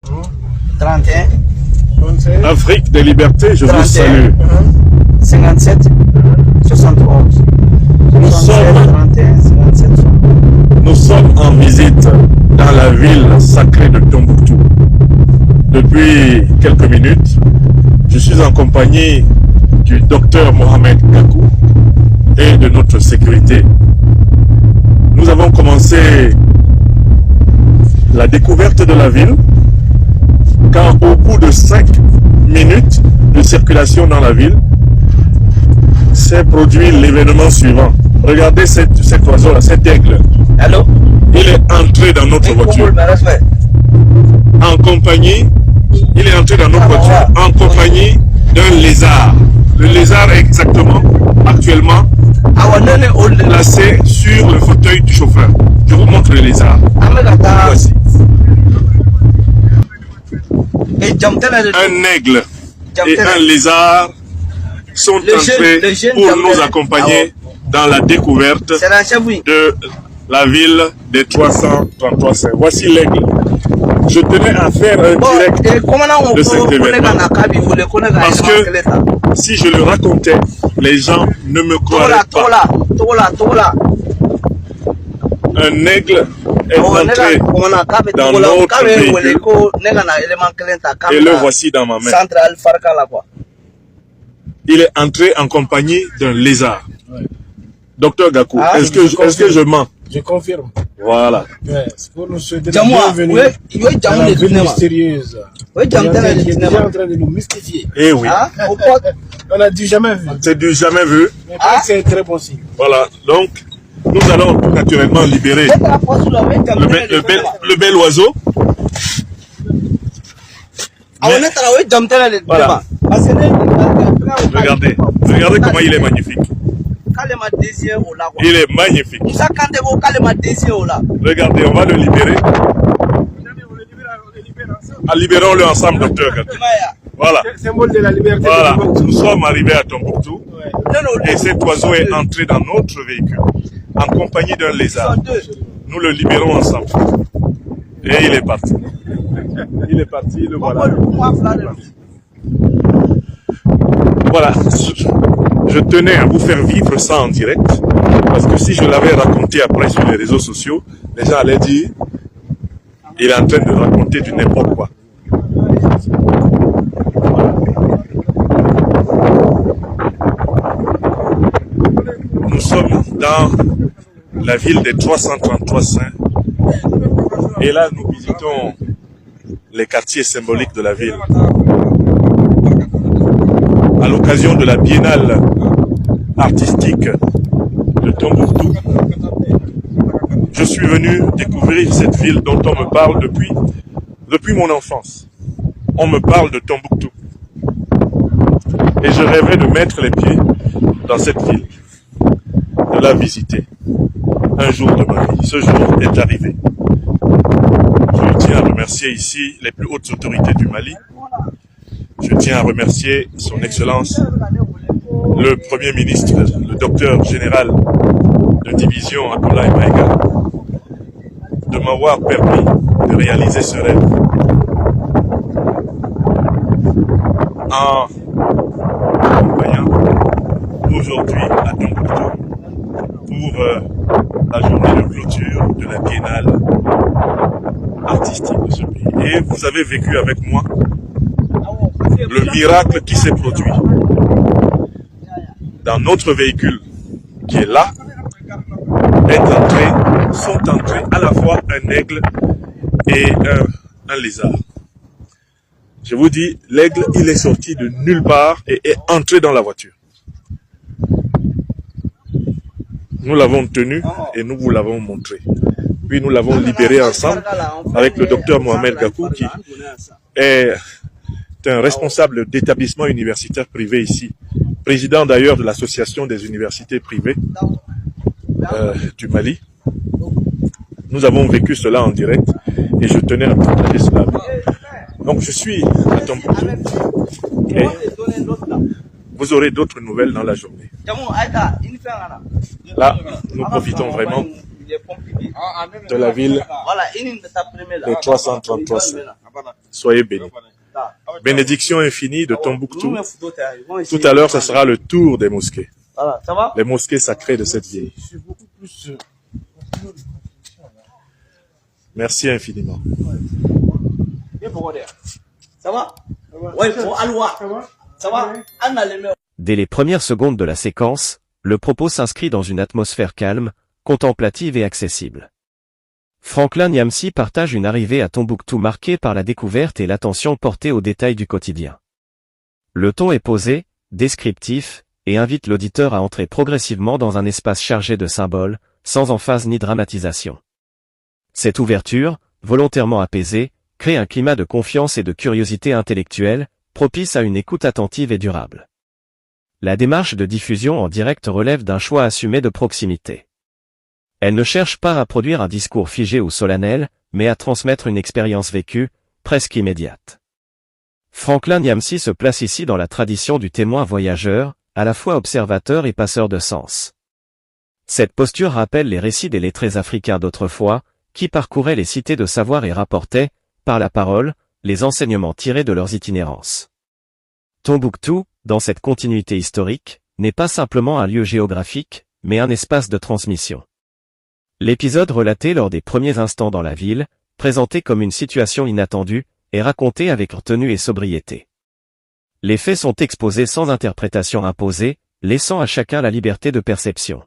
31. Afrique des libertés, je 31, vous salue. 57, 71. Nous sommes en visite dans la ville sacrée de Tombouctou. Depuis quelques minutes, je suis en compagnie du docteur Mohamed Gakou et de notre sécurité. Nous avons commencé la découverte de la ville quand au bout de 5 minutes de circulation dans la ville, s'est produit l'événement suivant. Regardez cet oiseau-là, cet aigle. Allô? Il est entré dans notre voiture. En compagnie, il est entré dans notre voiture en compagnie d'un lézard. Le lézard est exactement, actuellement, placé sur le fauteuil du chauffeur. Je vous montre le lézard. Voici. Un aigle et un lézard sont entrés pour nous accompagner dans la découverte de la ville des 333 saints. Voici l'aigle. Je tenais à faire un direct de cet événement parce que si je le racontais, les gens ne me croiraient pas. Un aigle est entré dans notre véhicule et le voici dans ma main. Il est entré en compagnie d'un lézard. Docteur Gakou, est-ce que je mens? Je confirme. Voilà. Pour nous souhaiter la bienvenue dans la ville mystérieuse. Il est déjà en train de nous mystifier. Eh oui. On a du jamais vu. C'est du jamais vu. Mais c'est très possible. Voilà. Donc, nous allons naturellement libérer le bel oiseau. Mais, voilà. Regardez comment il est magnifique. Il est magnifique. Regardez, on va le libérer. Libérons-le ensemble, docteur. Voilà. Symbole de la liberté. Voilà. Nous sommes arrivés à Tombouctou et cet oiseau est entré dans notre véhicule en compagnie d'un lézard. Nous le libérons ensemble. Et il est parti. Il est parti, le voilà. Voilà. Je tenais à vous faire vivre ça en direct, parce que si je l'avais raconté après sur les réseaux sociaux, les gens allaient dire il est en train de raconter du n'importe quoi. Nous sommes dans la ville des 333 saints et là nous visitons les quartiers symboliques de la ville. À l'occasion de la biennale artistique de Tombouctou, je suis venu découvrir cette ville dont on me parle depuis mon enfance. On me parle de Tombouctou. Et je rêvais de mettre les pieds dans cette ville, de la visiter un jour de ma vie. Ce jour est arrivé. Je tiens à remercier ici les plus hautes autorités du Mali. Je tiens à remercier son Excellence, le Premier ministre, le docteur général de division Abdoulaye Maïga, de m'avoir permis de réaliser ce rêve. En accompagnant aujourd'hui à Tombouctou pour la journée de clôture de la biennale artistique de ce pays. Et vous avez vécu avec moi le miracle qui s'est produit dans notre véhicule qui est là, sont entrés à la fois un aigle et un lézard. Je vous dis, l'aigle, il est sorti de nulle part et est entré dans la voiture. Nous l'avons tenu et nous vous l'avons montré. Puis nous l'avons libéré ensemble avec le docteur Mohamed Gakou qui est un responsable d'établissement universitaire privé ici, président d'ailleurs de l'association des universités privées du Mali. Nous avons vécu cela en direct et je tenais à partager cela. Donc je suis à Tombouctou et vous aurez d'autres nouvelles dans la journée. Là, nous profitons vraiment de la ville des 333. Soyez bénis. Bénédiction infinie de Tombouctou. Tout à l'heure, ce sera le tour des mosquées. Les mosquées sacrées de cette ville. Merci infiniment. Dès les premières secondes de la séquence, le propos s'inscrit dans une atmosphère calme, contemplative et accessible. Franklin Nyamsi partage une arrivée à Tombouctou marquée par la découverte et l'attention portée aux détails du quotidien. Le ton est posé, descriptif, et invite l'auditeur à entrer progressivement dans un espace chargé de symboles, sans emphase ni dramatisation. Cette ouverture, volontairement apaisée, crée un climat de confiance et de curiosité intellectuelle, propice à une écoute attentive et durable. La démarche de diffusion en direct relève d'un choix assumé de proximité. Elle ne cherche pas à produire un discours figé ou solennel, mais à transmettre une expérience vécue, presque immédiate. Franklin Nyamsi se place ici dans la tradition du témoin voyageur, à la fois observateur et passeur de sens. Cette posture rappelle les récits des lettrés africains d'autrefois, qui parcouraient les cités de savoir et rapportaient, par la parole, les enseignements tirés de leurs itinérances. Tombouctou, dans cette continuité historique, n'est pas simplement un lieu géographique, mais un espace de transmission. L'épisode relaté lors des premiers instants dans la ville, présenté comme une situation inattendue, est raconté avec retenue et sobriété. Les faits sont exposés sans interprétation imposée, laissant à chacun la liberté de perception.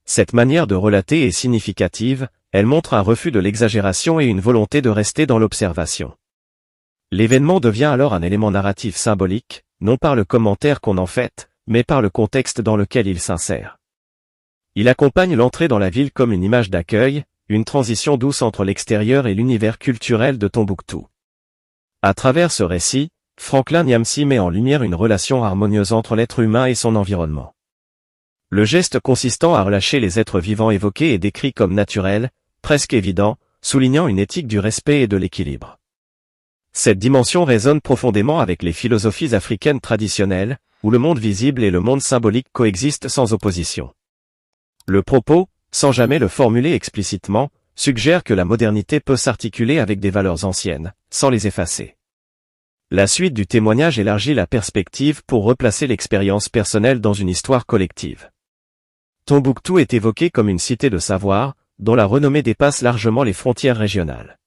Cette manière de relater est significative, elle montre un refus de l'exagération et une volonté de rester dans l'observation. L'événement devient alors un élément narratif symbolique, non par le commentaire qu'on en fait, mais par le contexte dans lequel il s'insère. Il accompagne l'entrée dans la ville comme une image d'accueil, une transition douce entre l'extérieur et l'univers culturel de Tombouctou. À travers ce récit, Franklin Nyamsi met en lumière une relation harmonieuse entre l'être humain et son environnement. Le geste consistant à relâcher les êtres vivants évoqués est décrit comme naturel, presque évident, soulignant une éthique du respect et de l'équilibre. Cette dimension résonne profondément avec les philosophies africaines traditionnelles, où le monde visible et le monde symbolique coexistent sans opposition. Le propos, sans jamais le formuler explicitement, suggère que la modernité peut s'articuler avec des valeurs anciennes, sans les effacer. La suite du témoignage élargit la perspective pour replacer l'expérience personnelle dans une histoire collective. Tombouctou est évoqué comme une cité de savoir, dont la renommée dépasse largement les frontières régionales.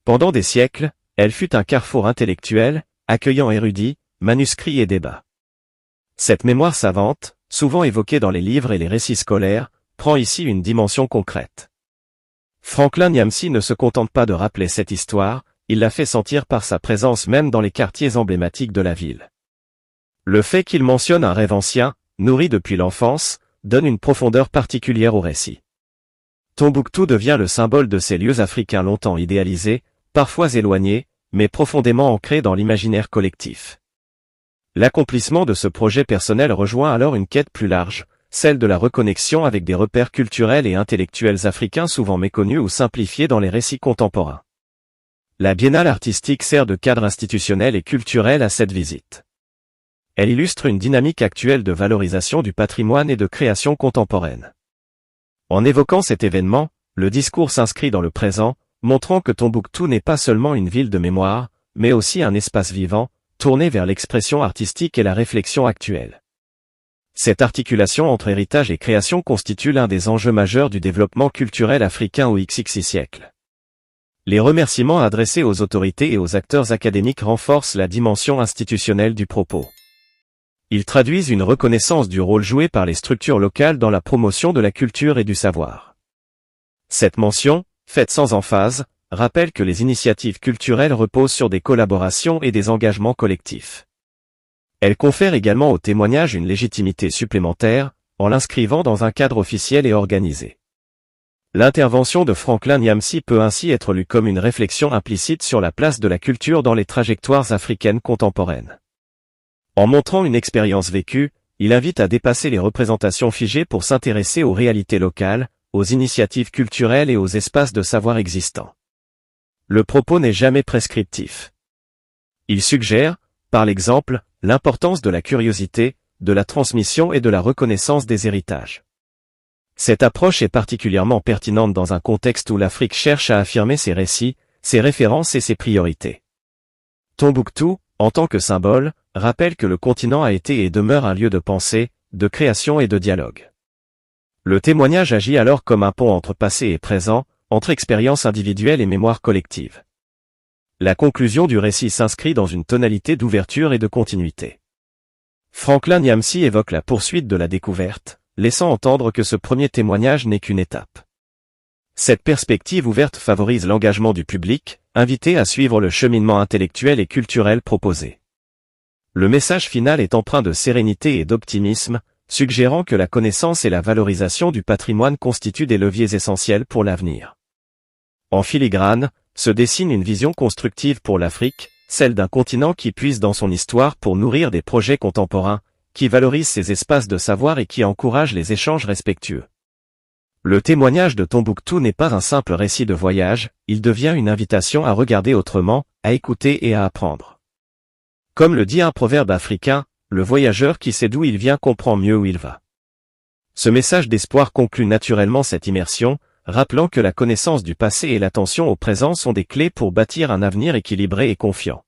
Pendant des siècles, elle fut un carrefour intellectuel, accueillant érudits, manuscrits et débats. Cette mémoire savante, souvent évoquée dans les livres et les récits scolaires, prend ici une dimension concrète. Franklin Nyamsi ne se contente pas de rappeler cette histoire, il la fait sentir par sa présence même dans les quartiers emblématiques de la ville. Le fait qu'il mentionne un rêve ancien, nourri depuis l'enfance, donne une profondeur particulière au récit. Tombouctou devient le symbole de ces lieux africains longtemps idéalisés, parfois éloignés, mais profondément ancrés dans l'imaginaire collectif. L'accomplissement de ce projet personnel rejoint alors une quête plus large, celle de la reconnexion avec des repères culturels et intellectuels africains souvent méconnus ou simplifiés dans les récits contemporains. La biennale artistique sert de cadre institutionnel et culturel à cette visite. Elle illustre une dynamique actuelle de valorisation du patrimoine et de création contemporaine. En évoquant cet événement, le discours s'inscrit dans le présent, montrant que Tombouctou n'est pas seulement une ville de mémoire, mais aussi un espace vivant, tourné vers l'expression artistique et la réflexion actuelle. Cette articulation entre héritage et création constitue l'un des enjeux majeurs du développement culturel africain au XXI siècle. Les remerciements adressés aux autorités et aux acteurs académiques renforcent la dimension institutionnelle du propos. Ils traduisent une reconnaissance du rôle joué par les structures locales dans la promotion de la culture et du savoir. Cette mention, faite sans emphase, rappelle que les initiatives culturelles reposent sur des collaborations et des engagements collectifs. Elle confère également au témoignage une légitimité supplémentaire, en l'inscrivant dans un cadre officiel et organisé. L'intervention de Franklin Nyamsi peut ainsi être lue comme une réflexion implicite sur la place de la culture dans les trajectoires africaines contemporaines. En montrant une expérience vécue, il invite à dépasser les représentations figées pour s'intéresser aux réalités locales, aux initiatives culturelles et aux espaces de savoir existants. Le propos n'est jamais prescriptif. Il suggère, par l'exemple, l'importance de la curiosité, de la transmission et de la reconnaissance des héritages. Cette approche est particulièrement pertinente dans un contexte où l'Afrique cherche à affirmer ses récits, ses références et ses priorités. Tombouctou, en tant que symbole, rappelle que le continent a été et demeure un lieu de pensée, de création et de dialogue. Le témoignage agit alors comme un pont entre passé et présent, entre expérience individuelle et mémoire collective. La conclusion du récit s'inscrit dans une tonalité d'ouverture et de continuité. Franklin Nyamsi évoque la poursuite de la découverte, laissant entendre que ce premier témoignage n'est qu'une étape. Cette perspective ouverte favorise l'engagement du public, invité à suivre le cheminement intellectuel et culturel proposé. Le message final est empreint de sérénité et d'optimisme, suggérant que la connaissance et la valorisation du patrimoine constituent des leviers essentiels pour l'avenir. En filigrane, se dessine une vision constructive pour l'Afrique, celle d'un continent qui puise dans son histoire pour nourrir des projets contemporains, qui valorise ses espaces de savoir et qui encourage les échanges respectueux. Le témoignage de Tombouctou n'est pas un simple récit de voyage, il devient une invitation à regarder autrement, à écouter et à apprendre. Comme le dit un proverbe africain, le voyageur qui sait d'où il vient comprend mieux où il va. Ce message d'espoir conclut naturellement cette immersion, rappelant que la connaissance du passé et l'attention au présent sont des clés pour bâtir un avenir équilibré et confiant.